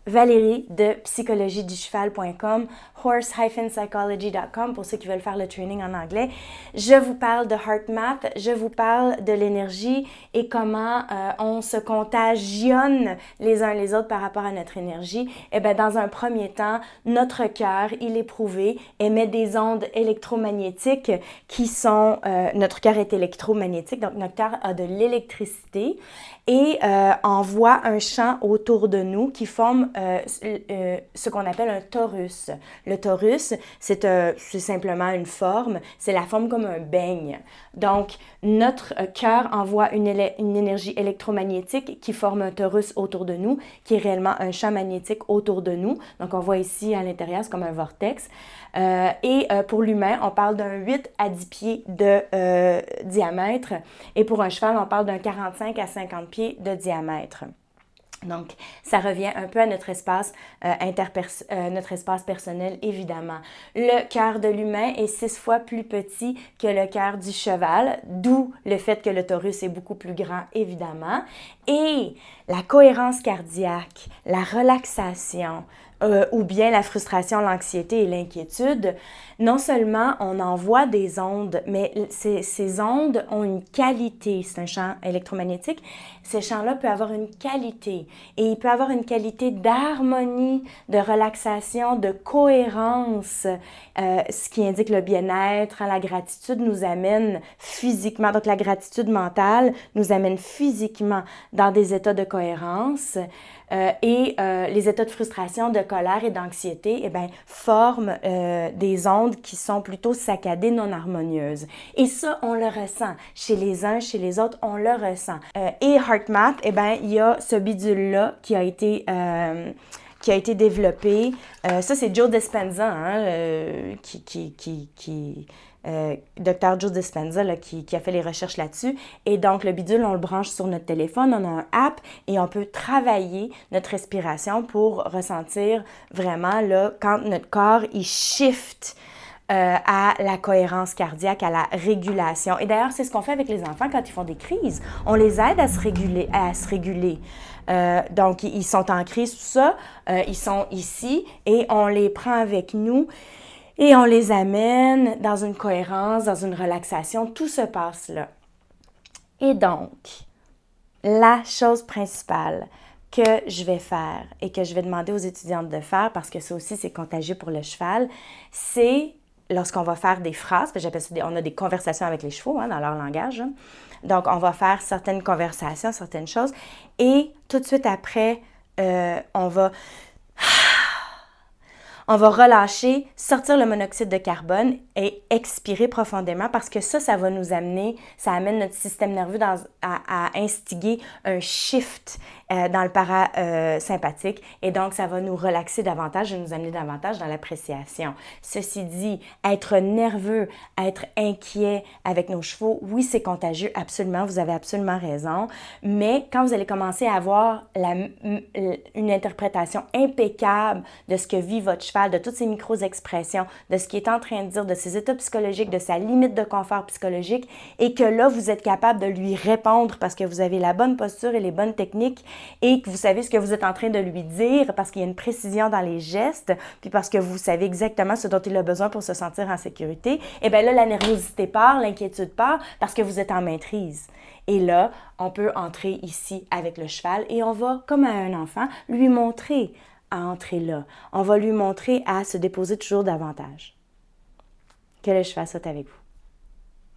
Valérie de psychologieducheval.com, horse-psychology.com pour ceux qui veulent faire le training en anglais. Je vous parle de HeartMath, je vous parle de l'énergie et comment on se contagionne les uns les autres par rapport à notre énergie. Eh bien, dans un premier temps, notre cœur, il est prouvé, émet des ondes électromagnétiques qui sont... notre cœur est électromagnétique, donc notre cœur a de l'électricité et envoie un champ autour de nous qui forme ce qu'on appelle un torus. Le torus, c'est simplement une forme, c'est la forme comme un beigne. Donc, notre cœur envoie une énergie électromagnétique qui forme un torus autour de nous, qui est réellement un champ magnétique autour de nous. Donc, on voit ici à l'intérieur, c'est comme un vortex. Pour l'humain, on parle d'un 8 à 10 pieds de diamètre. Et pour un cheval, on parle d'un 45 à 50 pieds de diamètre. Donc, ça revient un peu à notre espace, notre espace personnel, évidemment. Le cœur de l'humain est 6 fois plus petit que le cœur du cheval, d'où le fait que le torus est beaucoup plus grand, évidemment. Et la cohérence cardiaque, la relaxation, ou bien la frustration, l'anxiété et l'inquiétude, non seulement on envoie des ondes, mais ces ondes ont une qualité. C'est un champ électromagnétique. Ce champ-là peut avoir une qualité. Et il peut avoir une qualité d'harmonie, de relaxation, de cohérence, ce qui indique le bien-être. La gratitude nous amène physiquement, donc la gratitude mentale nous amène physiquement dans des états de cohérence. Les états de frustration, de colère et d'anxiété, eh bien, forment des ondes qui sont plutôt saccadées, non harmonieuses. Et ça, on le ressent. Chez les uns, chez les autres, on le ressent. Et HeartMath, eh bien, il y a ce bidule-là qui a été développé. Ça, c'est Joe Dispenza, Dr. Joe Dispenza là, qui a fait les recherches là-dessus. Et donc, le bidule, on le branche sur notre téléphone, on a un app et on peut travailler notre respiration pour ressentir vraiment là, quand notre corps, il shift à la cohérence cardiaque, à la régulation. Et d'ailleurs, c'est ce qu'on fait avec les enfants quand ils font des crises. On les aide à se réguler. Donc, ils sont en crise, tout ça. Ils sont ici et on les prend avec nous. Et on les amène dans une cohérence, dans une relaxation. Tout se passe là. Et donc, la chose principale que je vais faire et que je vais demander aux étudiantes de faire, parce que ça aussi, c'est contagieux pour le cheval, c'est lorsqu'on va faire des phrases, j'appelle ça on a des conversations avec les chevaux dans leur langage. Donc, on va faire certaines conversations, certaines choses. Et tout de suite après, on va relâcher, sortir le monoxyde de carbone et expirer profondément parce que ça va nous amener, ça amène notre système nerveux à instiguer un shift dans le parasympathique et donc ça va nous relaxer davantage et nous amener davantage dans l'appréciation. Ceci dit, être nerveux, être inquiet avec nos chevaux, oui, c'est contagieux, absolument, vous avez absolument raison, mais quand vous allez commencer à avoir une interprétation impeccable de ce que vit votre cheval, de toutes ces micro-expressions, de ce qu'il est en train de dire, de ses états psychologiques, de sa limite de confort psychologique, et que là, vous êtes capable de lui répondre parce que vous avez la bonne posture et les bonnes techniques et que vous savez ce que vous êtes en train de lui dire parce qu'il y a une précision dans les gestes, puis parce que vous savez exactement ce dont il a besoin pour se sentir en sécurité, et bien là, la nervosité part, l'inquiétude part parce que vous êtes en maîtrise. Et là, on peut entrer ici avec le cheval et on va, comme à un enfant, lui montrer à entrer là. On va lui montrer à se déposer toujours davantage. Que le cheval saute avec vous.